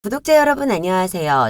구독자 여러분 안녕하세요.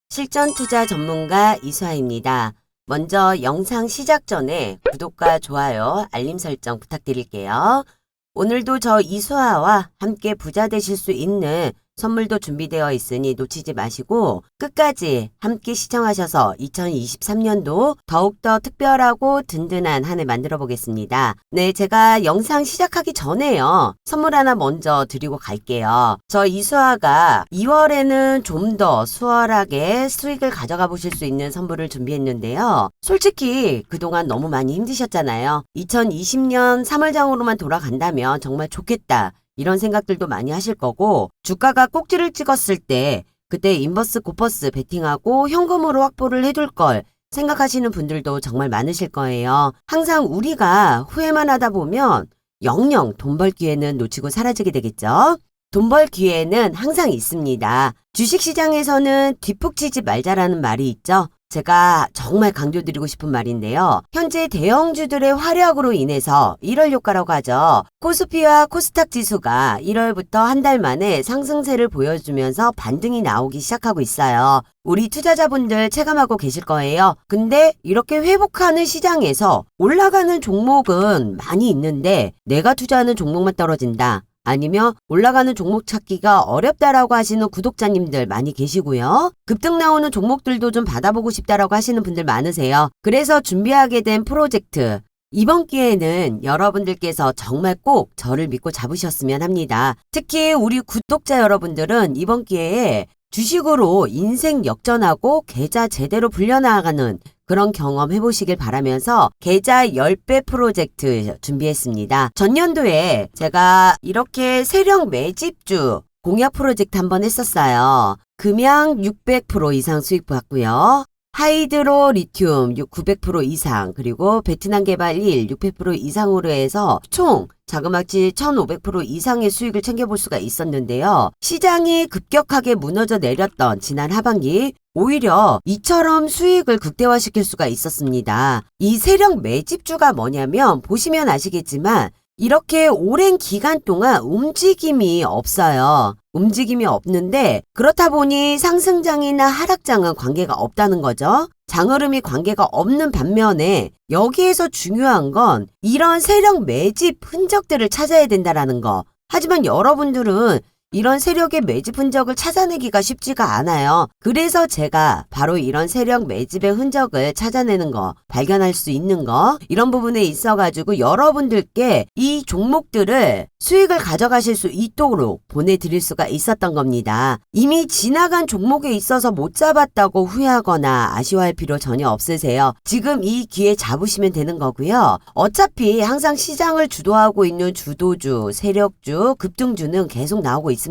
실전 투자 전문가 이수아입니다. 먼저 영상 시작 전에 구독과 좋아요, 알림 설정 부탁드릴게요. 오늘도 저 이수아와 함께 부자 되실 수 있는 선물도 준비되어 있으니 놓치지 마시고 끝까지 함께 시청하셔서 2023년도 더욱더 특별하고 든든한 한 해 만들어 보겠습니다. 네, 제가 영상 시작하기 전에요. 선물 하나 먼저 드리고 갈게요. 저 이수아가 2월에는 좀 더 수월하게 수익을 가져가 보실 수 있는 선물을 준비했는데요. 솔직히 그동안 너무 많이 힘드셨잖아요. 2020년 3월장으로만 돌아간다면 정말 좋겠다. 이런 생각들도 많이 하실 거고 주가가 꼭지를 찍었을 때 그때 인버스 고퍼스 베팅하고 현금으로 확보를 해둘 걸 생각하시는 분들도 정말 많으실 거예요. 항상 우리가 후회만 하다 보면 영영 돈 벌 기회는 놓치고 사라지게 되겠죠. 돈 벌 기회는 항상 있습니다. 주식시장에서는 뒷북치지 말자라는 말이 있죠. 제가 정말 강조드리고 싶은 말인데요. 현재 대형주들의 활약으로 인해서 1월 효과라고 하죠. 코스피와 코스닥 지수가 1월부터 한 달 만에 상승세를 보여주면서 반등이 나오기 시작하고 있어요. 우리 투자자분들 체감하고 계실 거예요. 근데 이렇게 회복하는 시장에서 올라가는 종목은 많이 있는데 내가 투자하는 종목만 떨어진다. 아니면 올라가는 종목 찾기가 어렵다라고 하시는 구독자님들 많이 계시고요. 급등 나오는 종목들도 좀 받아보고 싶다라고 하시는 분들 많으세요. 그래서 준비하게 된 프로젝트. 이번 기회는 여러분들께서 정말 꼭 저를 믿고 잡으셨으면 합니다. 특히 우리 구독자 여러분들은 이번 기회에 주식으로 인생 역전하고 계좌 제대로 불려나가는 그런 경험 해보시길 바라면서 계좌 10배 프로젝트 준비했습니다. 전년도에 제가 이렇게 세력 매집주 공약 프로젝트 한번 했었어요. 금양 600% 이상 수익 봤고요. 하이드로 리튬 900% 이상 그리고 베트남 개발 1 600% 이상으로 해서 총 자그마치 1500% 이상의 수익을 챙겨볼 수가 있었는데요. 시장이 급격하게 무너져 내렸던 지난 하반기 오히려 이처럼 수익을 극대화시킬 수가 있었습니다. 이 세력 매집주가 뭐냐면 보시면 아시겠지만 이렇게 오랜 기간 동안 움직임이 없어요. 움직임이 없는데 그렇다 보니 상승장이나 하락장은 관계가 없다는 거죠. 장흐름이 관계가 없는 반면에 여기에서 중요한 건 이런 세력 매집 흔적들을 찾아야 된다라는 거. 하지만 여러분들은 이런 세력의 매집 흔적을 찾아내기가 쉽지가 않아요. 그래서 제가 바로 이런 세력 매집의 흔적을 찾아내는 거, 발견할 수 있는 거 이런 부분에 있어가지고 여러분들께 이 종목들을 수익을 가져가실 수 있도록 보내드릴 수가 있었던 겁니다. 이미 지나간 종목에 있어서 못 잡았다고 후회하거나 아쉬워할 필요 전혀 없으세요. 지금 이 기회 잡으시면 되는 거고요. 어차피 항상 시장을 주도하고 있는 주도주, 세력주, 급등주는 계속 나오고 있습니다.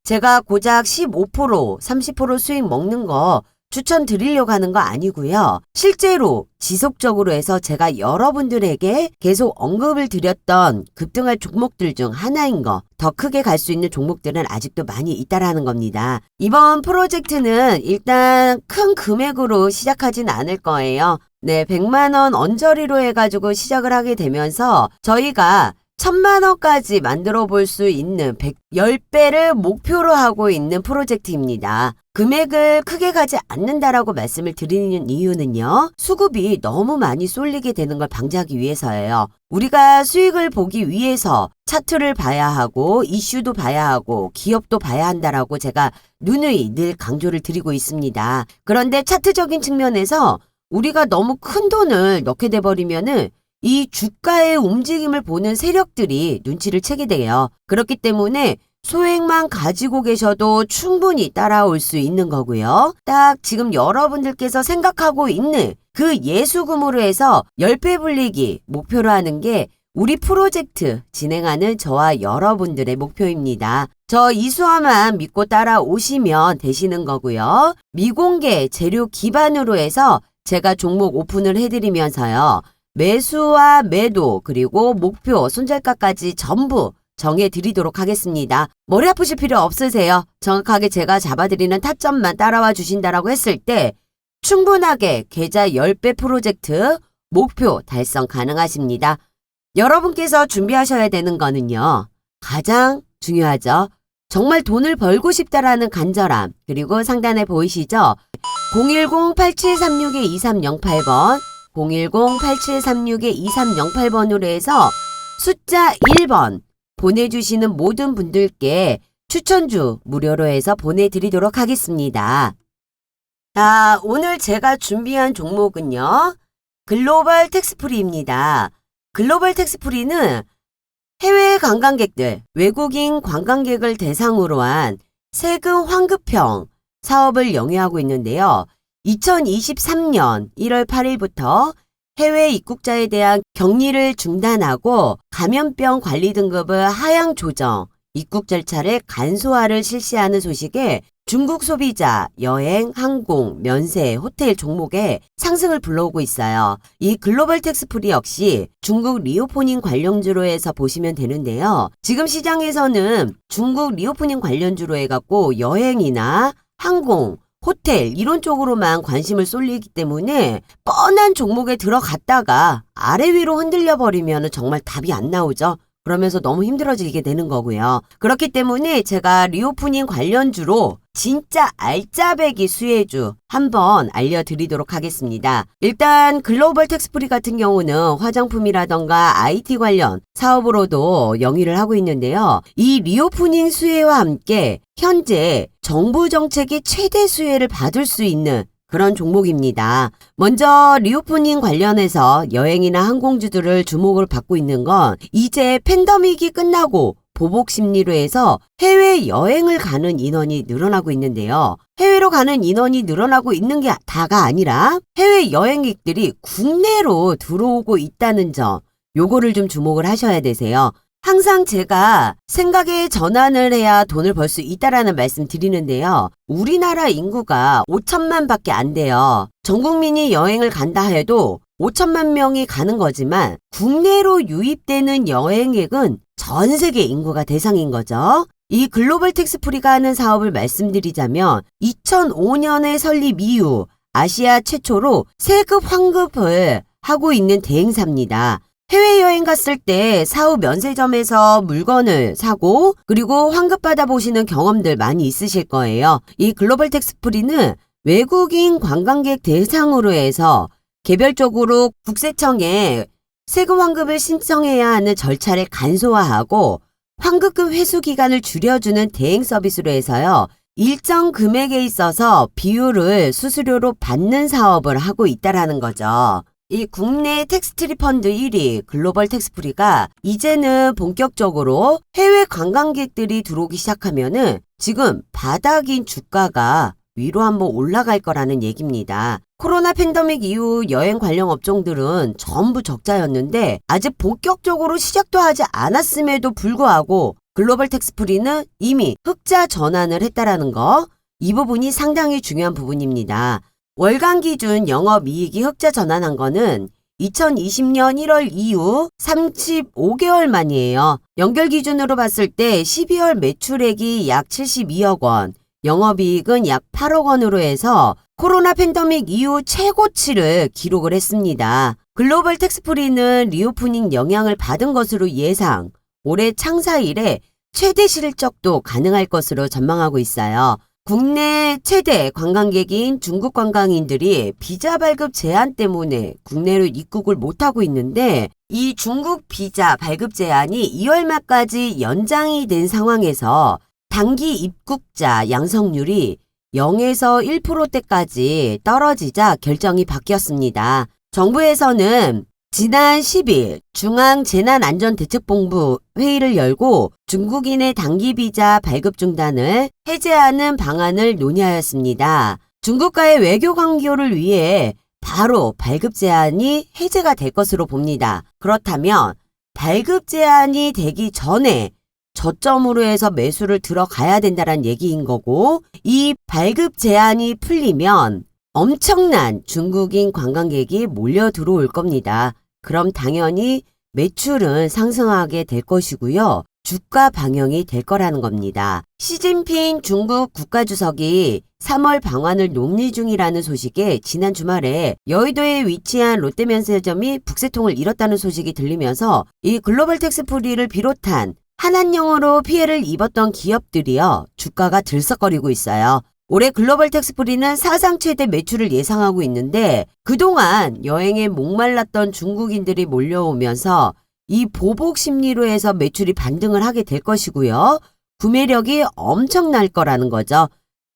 제가 고작 15%, 30% 수익 먹는 거 추천드리려고 하는 거 아니고요. 실제로 지속적으로 해서 제가 여러분들에게 계속 언급을 드렸던 급등할 종목들 중 하나인 거, 더 크게 갈 수 있는 종목들은 아직도 많이 있다라는 겁니다. 이번 프로젝트는 일단 큰 금액으로 시작하진 않을 거예요. 네, 100만 원 언저리로 해가지고 시작을 하게 되면서 저희가 1000만 원까지 만들어 볼 수 있는 10배를 목표로 하고 있는 프로젝트입니다. 금액을 크게 가지 않는다라고 말씀을 드리는 이유는요. 수급이 너무 많이 쏠리게 되는 걸 방지하기 위해서예요. 우리가 수익을 보기 위해서 차트를 봐야 하고 이슈도 봐야 하고 기업도 봐야 한다라고 제가 누누이 늘 강조를 드리고 있습니다. 그런데 차트적인 측면에서 우리가 너무 큰 돈을 넣게 돼버리면은 이 주가의 움직임을 보는 세력들이 눈치를 채게 돼요. 그렇기 때문에 소액만 가지고 계셔도 충분히 따라올 수 있는 거고요. 딱 지금 여러분들께서 생각하고 있는 그 예수금으로 해서 10배 불리기 목표로 하는 게 우리 프로젝트 진행하는 저와 여러분들의 목표입니다. 저 이수아만 믿고 따라오시면 되시는 거고요. 미공개 재료 기반으로 해서 제가 종목 오픈을 해드리면서요. 매수와 매도 그리고 목표 손절가까지 전부 정해드리도록 하겠습니다. 머리 아프실 필요 없으세요. 정확하게 제가 잡아드리는 타점만 따라와 주신다라고 했을 때 충분하게 계좌 10배 프로젝트 목표 달성 가능하십니다. 여러분께서 준비하셔야 되는 거는요. 가장 중요하죠. 정말 돈을 벌고 싶다라는 간절함, 그리고 상단에 보이시죠? 010-8736-2308번, 010-8736-2308번으로 해서 숫자 1번 보내주시는 모든 분들께 추천주 무료로 해서 보내드리도록 하겠습니다. 자, 오늘 제가 준비한 종목은요. 글로벌 텍스프리입니다. 글로벌 텍스프리는 해외 관광객들, 외국인 관광객을 대상으로 한 세금 환급형 사업을 영위하고 있는데요. 2023년 1월 8일부터 해외 입국자에 대한 격리를 중단하고 감염병 관리 등급을 하향 조정, 입국 절차를 간소화를 실시하는 소식에 중국 소비자, 여행, 항공, 면세, 호텔 종목에 상승을 불러오고 있어요. 이 글로벌 텍스프리 역시 중국 리오프닝 관련주로 해서 보시면 되는데요. 지금 시장에서는 중국 리오프닝 관련주로 해갖고 여행이나 항공, 호텔 이런 쪽으로만 관심을 쏠리기 때문에 뻔한 종목에 들어갔다가 아래 위로 흔들려 버리면 정말 답이 안 나오죠. 그러면서 너무 힘들어지게 되는 거고요. 그렇기 때문에 제가 리오프닝 관련주로 진짜 알짜배기 수혜주 한번 알려드리도록 하겠습니다. 일단 글로벌 텍스프리 같은 경우는 화장품이라던가 IT 관련 사업으로도 영위를 하고 있는데요. 이 리오프닝 수혜와 함께 현재 정부 정책이 최대 수혜를 받을 수 있는 그런 종목입니다. 먼저 리오프닝 관련해서 여행이나 항공주들을 주목을 받고 있는 건 이제 팬데믹이 끝나고 보복 심리로 해서 해외 여행을 가는 인원이 늘어나고 있는데요. 해외로 가는 인원이 늘어나고 있는 게 다가 아니라 해외 여행객들이 국내로 들어오고 있다는 점, 요거를 좀 주목을 하셔야 되세요. 항상 제가 생각의 전환을 해야 돈을 벌 수 있다라는 말씀 드리는데요. 우리나라 인구가 5천만 밖에 안 돼요. 전 국민이 여행을 간다 해도 5천만 명이 가는 거지만 국내로 유입되는 여행객은 전 세계 인구가 대상인 거죠. 이 글로벌 텍스프리가 하는 사업을 말씀드리자면 2005년에 설립 이후 아시아 최초로 세급 환급을 하고 있는 대행사입니다. 해외여행 갔을 때 사후 면세점에서 물건을 사고 그리고 환급받아 보시는 경험들 많이 있으실 거예요. 이 글로벌 텍스프리는 외국인 관광객 대상으로 해서 개별적으로 국세청에 세금 환급을 신청해야 하는 절차를 간소화하고 환급금 회수 기간을 줄여주는 대행 서비스로 해서요. 일정 금액에 있어서 비율을 수수료로 받는 사업을 하고 있다라는 거죠. 이 국내 텍스트리 펀드 1위 글로벌 텍스프리가 이제는 본격적으로 해외 관광객들이 들어오기 시작하면은 지금 바닥인 주가가 위로 한번 올라갈 거라는 얘기입니다. 코로나 팬데믹 이후 여행 관련 업종들은 전부 적자였는데 아직 본격적으로 시작도 하지 않았음에도 불구하고 글로벌 텍스프리는 이미 흑자 전환을 했다라는 거, 이 부분이 상당히 중요한 부분입니다. 월간 기준 영업이익이 흑자 전환한 거는 2020년 1월 이후 35개월 만이에요. 연결 기준으로 봤을 때 12월 매출액이 약 72억 원, 영업이익은 약 8억 원으로 해서 코로나 팬데믹 이후 최고치를 기록을 했습니다. 글로벌 텍스프리는 리오프닝 영향을 받은 것으로 예상, 올해 창사 이래 최대 실적도 가능할 것으로 전망하고 있어요. 국내 최대 관광객인 중국 관광인들이 비자 발급 제한 때문에 국내로 입국을 못하고 있는데 이 중국 비자 발급 제한이 2월 말까지 연장이 된 상황에서 단기 입국자 양성률이 0에서 1%대까지 떨어지자 결정이 바뀌었습니다. 정부에서는 지난 10일 중앙재난안전대책본부 회의를 열고 중국인의 단기 비자 발급 중단을 해제하는 방안을 논의하였습니다. 중국과의 외교 관계를 위해 바로 발급 제한이 해제가 될 것으로 봅니다. 그렇다면 발급 제한이 되기 전에 저점으로 해서 매수를 들어가야 된다는 얘기인 거고, 이 발급 제한이 풀리면 엄청난 중국인 관광객이 몰려 들어올 겁니다. 그럼 당연히 매출은 상승하게 될 것이고요. 주가 방향이 될 거라는 겁니다. 시진핑 중국 국가주석이 3월 방안을 논의 중이라는 소식에 지난 주말에 여의도에 위치한 롯데면세점이 북새통을 잃었다는 소식이 들리면서 이 글로벌 텍스프리를 비롯한 한한령으로 피해를 입었던 기업들이요. 주가가 들썩거리고 있어요. 올해 글로벌 텍스프리는 사상 최대 매출을 예상하고 있는데 그동안 여행에 목말랐던 중국인들이 몰려오면서 이 보복 심리로 해서 매출이 반등을 하게 될 것이고요. 구매력이 엄청날 거라는 거죠.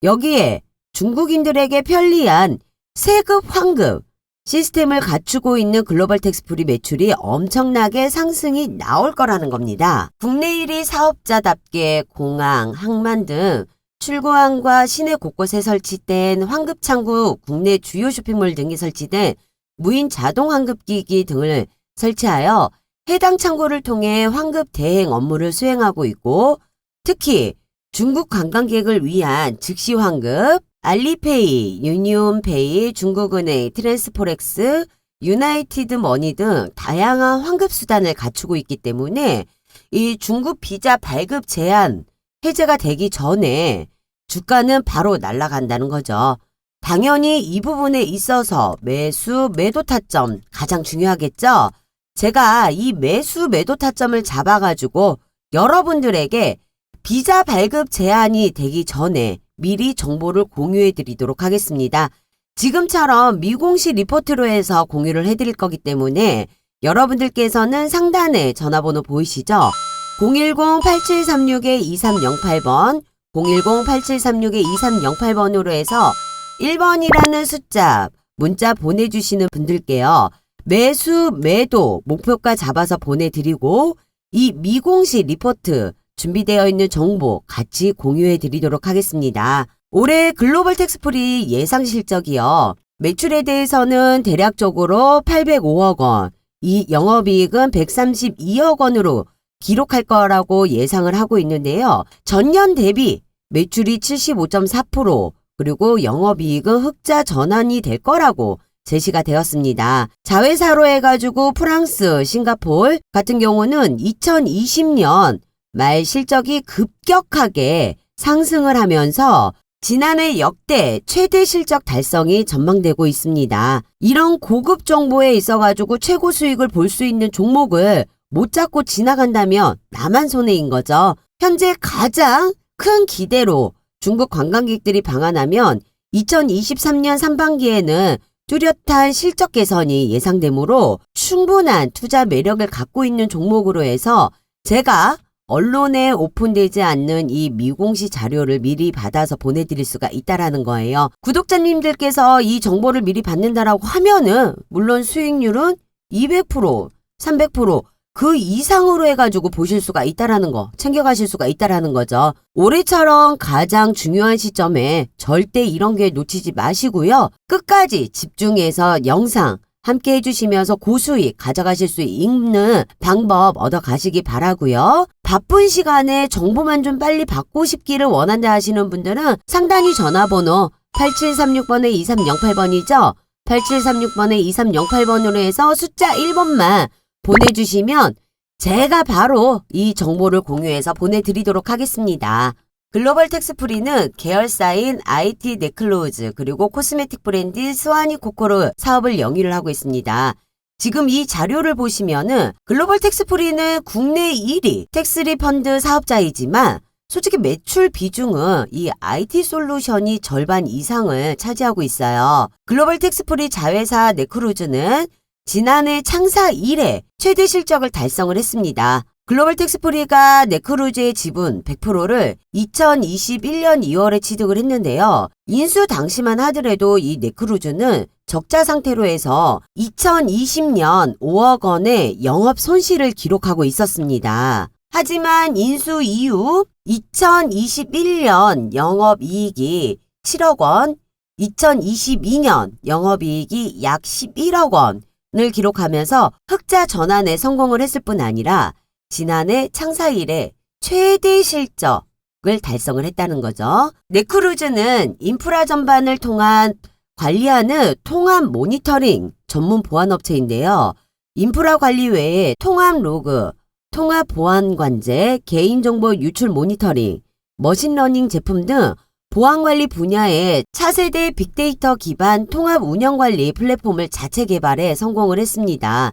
여기에 중국인들에게 편리한 세급 환급 시스템을 갖추고 있는 글로벌 텍스프리 매출이 엄청나게 상승이 나올 거라는 겁니다. 국내 1위 사업자답게 공항, 항만 등 출구항과 시내 곳곳에 설치된 환급창구, 국내 주요 쇼핑몰 등이 설치된 무인 자동 환급기기 등을 설치하여 해당 창구를 통해 환급 대행 업무를 수행하고 있고 특히 중국 관광객을 위한 즉시 환급, 알리페이, 유니온페이, 중국은행, 트랜스포렉스, 유나이티드 머니 등 다양한 환급 수단을 갖추고 있기 때문에 이 중국 비자 발급 제한 해제가 되기 전에 주가는 바로 날아간다는 거죠. 당연히 이 부분에 있어서 매수, 매도 타점 가장 중요하겠죠. 제가 이 매수, 매도 타점을 잡아가지고 여러분들에게 비자 발급 제한이 되기 전에 미리 정보를 공유해 드리도록 하겠습니다. 지금처럼 미공시 리포트로 해서 공유를 해드릴 거기 때문에 여러분들께서는 상단에 전화번호 보이시죠? 010-8736-2308번 010-8736-2308번으로 해서 1번이라는 숫자 문자 보내주시는 분들께요. 매수, 매도 목표가 잡아서 보내드리고 이 미공시 리포트 준비되어 있는 정보 같이 공유해 드리도록 하겠습니다. 올해 글로벌 텍스프리 예상 실적이요. 매출에 대해서는 대략적으로 805억 원, 이 영업이익은 132억 원으로 기록할 거라고 예상을 하고 있는데요. 전년 대비 매출이 75.4% 그리고 영업이익은 흑자 전환이 될 거라고 제시가 되었습니다. 자회사로 해가지고 프랑스, 싱가포르 같은 경우는 2020년 말 실적이 급격하게 상승을 하면서 지난해 역대 최대 실적 달성이 전망되고 있습니다. 이런 고급 정보에 있어가지고 최고 수익을 볼 수 있는 종목을 못 잡고 지나간다면 나만 손해인 거죠. 현재 가장 큰 기대로 중국 관광객들이 방한하면 2023년 상반기에는 뚜렷한 실적 개선이 예상되므로 충분한 투자 매력을 갖고 있는 종목으로 해서 제가 언론에 오픈되지 않는 이 미공시 자료를 미리 받아서 보내드릴 수가 있다라는 거예요. 구독자님들께서 이 정보를 미리 받는다라고 하면은 물론 수익률은 200%, 300% 그 이상으로 해가지고 보실 수가 있다라는 거, 챙겨가실 수가 있다라는 거죠. 올해처럼 가장 중요한 시점에 절대 이런 게 놓치지 마시고요. 끝까지 집중해서 영상 함께 해주시면서 고수익 가져가실 수 있는 방법 얻어가시기 바라고요. 바쁜 시간에 정보만 좀 빨리 받고 싶기를 원한다 하시는 분들은 상단위 전화번호 8736번에 2308번이죠. 8736번에 2308번으로 해서 숫자 1번만 보내주시면 제가 바로 이 정보를 공유해서 보내드리도록 하겠습니다. 글로벌 텍스프리는 계열사인 IT 네클로즈 그리고 코스메틱 브랜드 스와니 코코로 사업을 영위를 하고 있습니다. 지금 이 자료를 보시면은 글로벌 텍스프리는 국내 1위 텍스리 펀드 사업자이지만 솔직히 매출 비중은 이 IT 솔루션이 절반 이상을 차지하고 있어요. 글로벌 텍스프리 자회사 네크루즈는 지난해 창사 이래 최대 실적을 달성을 했습니다. 글로벌 텍스프리가 네크루즈의 지분 100%를 2021년 2월에 취득을 했는데요. 인수 당시만 하더라도 이 네크루즈는 적자 상태로 해서 2020년 5억 원의 영업 손실을 기록하고 있었습니다. 하지만 인수 이후 2021년 영업이익이 7억 원, 2022년 영업이익이 약 11억 원을 기록하면서 흑자 전환에 성공을 했을 뿐 아니라 지난해 창사 이래 최대 실적을 달성을 했다는 거죠. 네크루즈는 인프라 전반을 통한 관리하는 통합 모니터링 전문 보안업체인데요. 인프라 관리 외에 통합 로그, 통합 보안 관제, 개인정보 유출 모니터링, 머신러닝 제품 등 보안관리 분야의 차세대 빅데이터 기반 통합 운영관리 플랫폼을 자체 개발해 성공을 했습니다.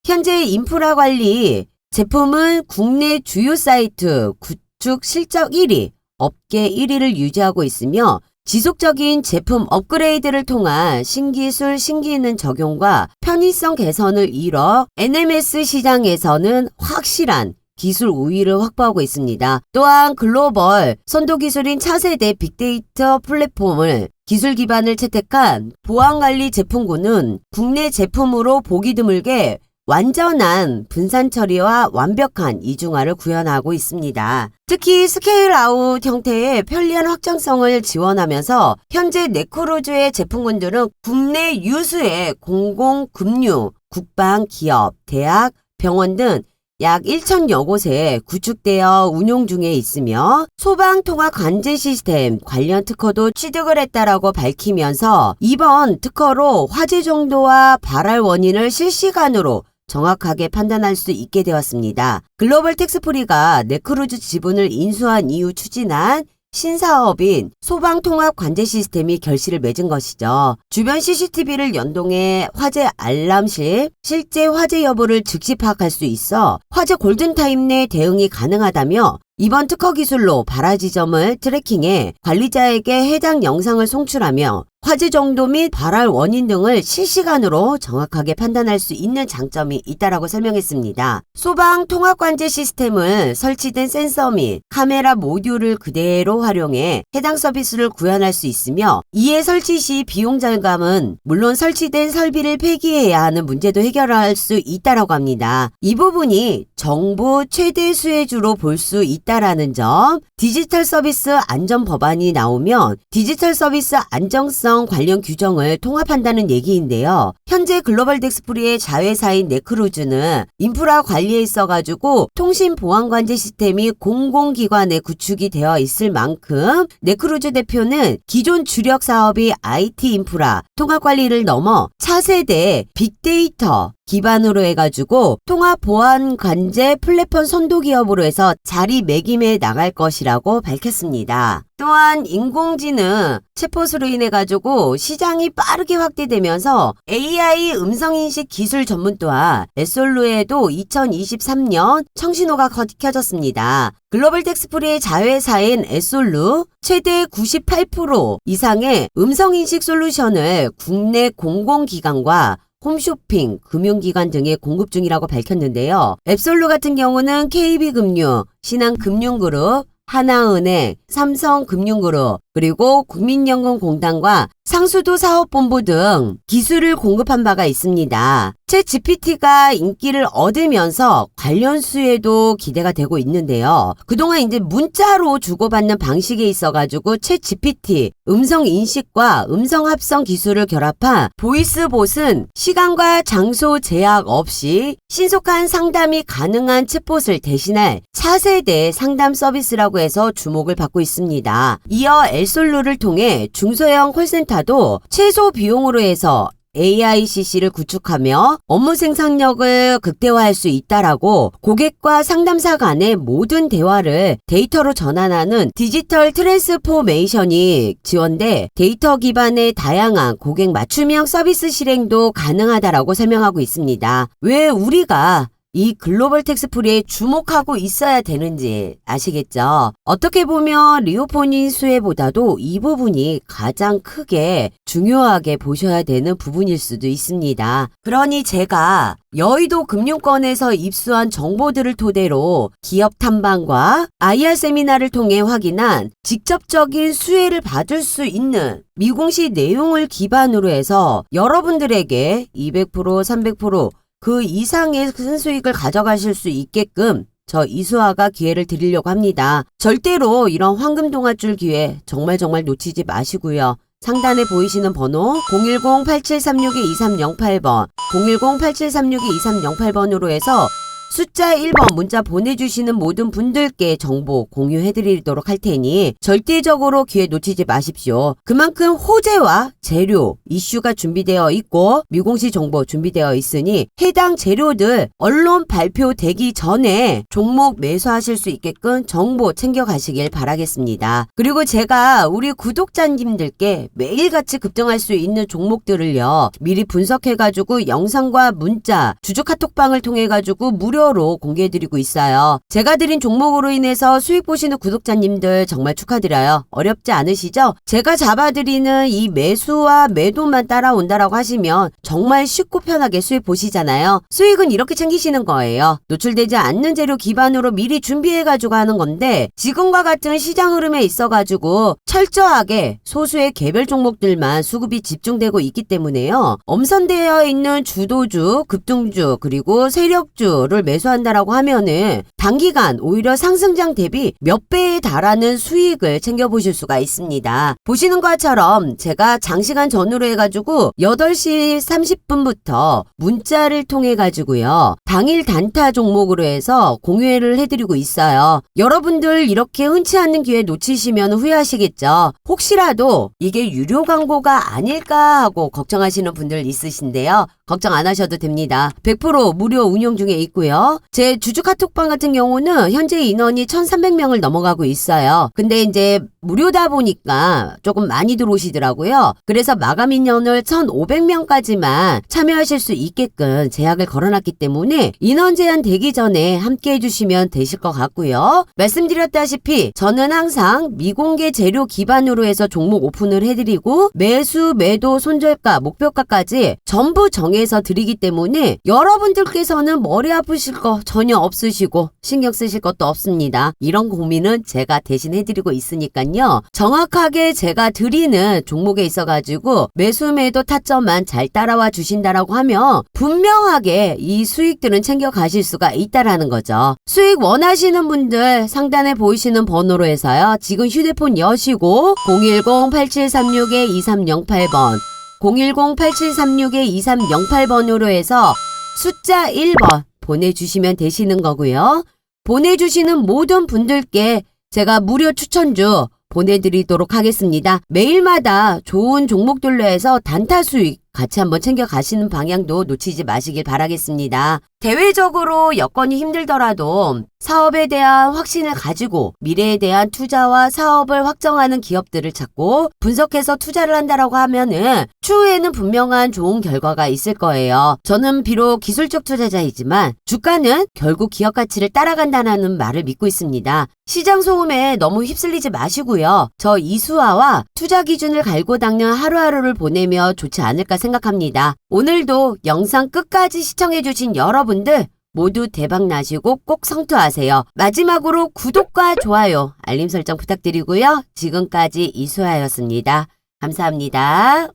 현재 인프라 관리 제품은 국내 주요 사이트 구축 실적 1위, 업계 1위를 유지하고 있으며 지속적인 제품 업그레이드를 통한 신기술, 신기능 적용과 편의성 개선을 이뤄 NMS 시장에서는 확실한 기술 우위를 확보하고 있습니다. 또한 글로벌 선도 기술인 차세대 빅데이터 플랫폼을 기술 기반을 채택한 보안관리 제품군은 국내 제품으로 보기 드물게 완전한 분산 처리와 완벽한 이중화를 구현하고 있습니다. 특히 스케일아웃 형태의 편리한 확장성을 지원하면서 현재 네크루즈의 제품군들은 국내 유수의 공공금융, 국방, 기업, 대학, 병원 등 약 1,000여 곳에 구축되어 운용 중에 있으며 소방통합 관제 시스템 관련 특허도 취득을 했다라고 밝히면서 이번 특허로 화재 정도와 발할 원인을 실시간으로 정확하게 판단할 수 있게 되었습니다. 글로벌 텍스프리가 네크루즈 지분을 인수한 이후 추진한 신사업인 소방통합 관제 시스템이 결실을 맺은 것이죠. 주변 CCTV를 연동해 화재 알람 시 실제 화재 여부를 즉시 파악할 수 있어 화재 골든타임 내 대응이 가능하다며 이번 특허 기술로 발화 지점을 트래킹해 관리자에게 해당 영상을 송출하며 화재 정도 및 발할 원인 등을 실시간으로 정확하게 판단할 수 있는 장점이 있다라고 설명했습니다. 소방 통합 관제 시스템을 설치된 센서 및 카메라 모듈을 그대로 활용해 해당 서비스를 구현할 수 있으며 이에 설치 시 비용 절감은 물론 설치된 설비를 폐기해야 하는 문제도 해결할 수 있다라고 합니다. 이 부분이 정부 최대 수혜주로 볼 수 있다라는 점, 디지털 서비스 안전 법안이 나오면 디지털 서비스 안정성 관련 규정을 통합한다는 얘기인데요. 현재 글로벌 텍스프리의 자회사인 네크루즈는 인프라 관리에 있어가지고 통신 보안 관제 시스템이 공공기관에 구축이 되어 있을 만큼 네크루즈 대표는 기존 주력 사업이 IT 인프라 통합 관리를 넘어 차세대 빅데이터 기반으로 해가지고 통합 보안 관제 플랫폼 선도 기업으로 해서 자리매김해 나갈 것이라고 밝혔습니다. 또한 인공지능 챗봇으로 인해가지고 시장이 빠르게 확대되면서 AI 음성인식 기술 전문 또한 에솔루에도 2023년 청신호가 켜졌습니다. 글로벌 텍스프리의 자회사인 에솔루 최대 98% 이상의 음성인식 솔루션을 국내 공공기관과 홈쇼핑, 금융기관 등에 공급 중이라고 밝혔는데요. 앱솔루 같은 경우는 KB금융, 신한금융그룹, 하나은행, 삼성금융그룹, 그리고 국민연금공단과 상수도 사업본부 등 기술을 공급한 바가 있습니다. 챗 GPT가 인기를 얻으면서 관련 수혜도 기대가 되고 있는데요. 그동안 이제 문자로 주고받는 방식에 있어가지고 챗 GPT 음성 인식과 음성 합성 기술을 결합한 보이스봇은 시간과 장소 제약 없이 신속한 상담이 가능한 챗봇을 대신할 차세대 상담 서비스라고 해서 주목을 받고 있습니다. 이어 엘솔루를 통해 중소형 콜센터도 최소 비용으로 해서 AICC를 구축하며 업무 생산력을 극대화할 수 있다라고 고객과 상담사 간의 모든 대화를 데이터로 전환하는 디지털 트랜스포메이션이 지원돼 데이터 기반의 다양한 고객 맞춤형 서비스 실행도 가능하다라고 설명하고 있습니다. 왜 우리가 이 글로벌 텍스프리에 주목하고 있어야 되는지 아시겠죠? 어떻게 보면 리오포닌 수혜보다도 이 부분이 가장 크게 중요하게 보셔야 되는 부분일 수도 있습니다. 그러니 제가 여의도 금융권에서 입수한 정보들을 토대로 기업 탐방과 IR 세미나를 통해 확인한 직접적인 수혜를 받을 수 있는 미공시 내용을 기반으로 해서 여러분들에게 200%, 300%, 그 이상의 큰 수익을 가져가실 수 있게끔 저 이수아가 기회를 드리려고 합니다. 절대로 이런 황금 동아줄 기회 정말 놓치지 마시고요. 상단에 보이시는 번호 010-8736-2308번 010-8736-2308번으로 해서 숫자 1번 문자 보내주시는 모든 분들께 정보 공유해드리도록 할 테니 절대적으로 기회 놓치지 마십시오. 그만큼 호재와 재료, 이슈가 준비되어 있고 미공시 정보 준비되어 있으니 해당 재료들 언론 발표되기 전에 종목 매수하실 수 있게끔 정보 챙겨가시길 바라겠습니다. 그리고 제가 우리 구독자님들께 매일같이 급등할 수 있는 종목들을요 미리 분석해가지고 영상과 문자, 주주 카톡방을 통해가지고 무료 무료로 공개해드리고 있어요. 제가 드린 종목으로 인해서 수익 보시는 구독자님들 정말 축하드려요. 어렵지 않으시죠? 제가 잡아드리는 이 매수와 매도만 따라온다라고 하시면 정말 쉽고 편하게 수익 보시잖아요. 수익은 이렇게 챙기시는 거예요. 노출되지 않는 재료 기반으로 미리 준비해가지고 하는 건데 지금과 같은 시장 흐름에 있어가지고 철저하게 소수의 개별 종목들만 수급이 집중되고 있기 때문에요. 엄선되어 있는 주도주, 급등주, 그리고 세력주를 매수한다라고 하면은 단기간 오히려 상승장 대비 몇 배에 달하는 수익을 챙겨보실 수가 있습니다. 보시는 것처럼 제가 장시간 전후로 해가지고 8시 30분부터 문자를 통해 가지고요. 당일 단타 종목으로 해서 공유를 해드리고 있어요. 여러분들 이렇게 흔치 않는 기회 놓치시면 후회하시겠죠. 혹시라도 이게 유료 광고가 아닐까 하고 걱정하시는 분들 있으신데요. 걱정 안 하셔도 됩니다. 100% 무료 운영 중에 있고요. 제 주주 카톡방 같은 경우는 현재 인원이 1,300명을 넘어가고 있어요. 근데 이제 무료다 보니까 조금 많이 들어오시더라고요. 그래서 마감 인원을 1,500명까지만 참여하실 수 있게끔 제약을 걸어놨기 때문에 인원 제한 되기 전에 함께 해주시면 되실 것 같고요. 말씀드렸다시피 저는 항상 미공개 재료 기반으로 해서 종목 오픈을 해드리고 매수, 매도, 손절가, 목표가까지 전부 정해서 드리기 때문에 여러분들께서는 머리 아프실 거 전혀 없으시고 신경 쓰실 것도 없습니다. 이런 고민은 제가 대신 해드리고 있으니까요. 정확하게 제가 드리는 종목에 있어가지고 매수, 매도 타점만 잘 따라와 주신다라고 하면 분명하게 이 수익들은 챙겨가실 수가 있다라는 거죠. 수익 원하시는 분들 상단에 보이시는 번호로 해서요. 지금 휴대폰 여시고 010-8736-2308번 010-8736-2308번으로 해서 숫자 1번 보내주시면 되시는 거고요. 보내주시는 모든 분들께 제가 무료 추천주 보내드리도록 하겠습니다. 매일마다 좋은 종목들로 해서 단타 수익 같이 한번 챙겨가시는 방향도 놓치지 마시길 바라겠습니다. 대외적으로 여건이 힘들더라도 사업에 대한 확신을 가지고 미래에 대한 투자와 사업을 확정하는 기업들을 찾고 분석해서 투자를 한다라고 하면은 추후에는 분명한 좋은 결과가 있을 거예요. 저는 비록 기술적 투자자이지만 주가는 결국 기업 가치를 따라간다는 말을 믿고 있습니다. 시장 소음에 너무 휩쓸리지 마시고요. 저 이수아와 투자 기준을 갈고 닦는 하루하루를 보내며 좋지 않을까 생각합니다. 오늘도 영상 끝까지 시청해주신 여러분들 모두 대박 나시고 꼭 성투하세요. 마지막으로 구독과 좋아요, 알림 설정 부탁드리고요. 지금까지 이수아였습니다. 감사합니다.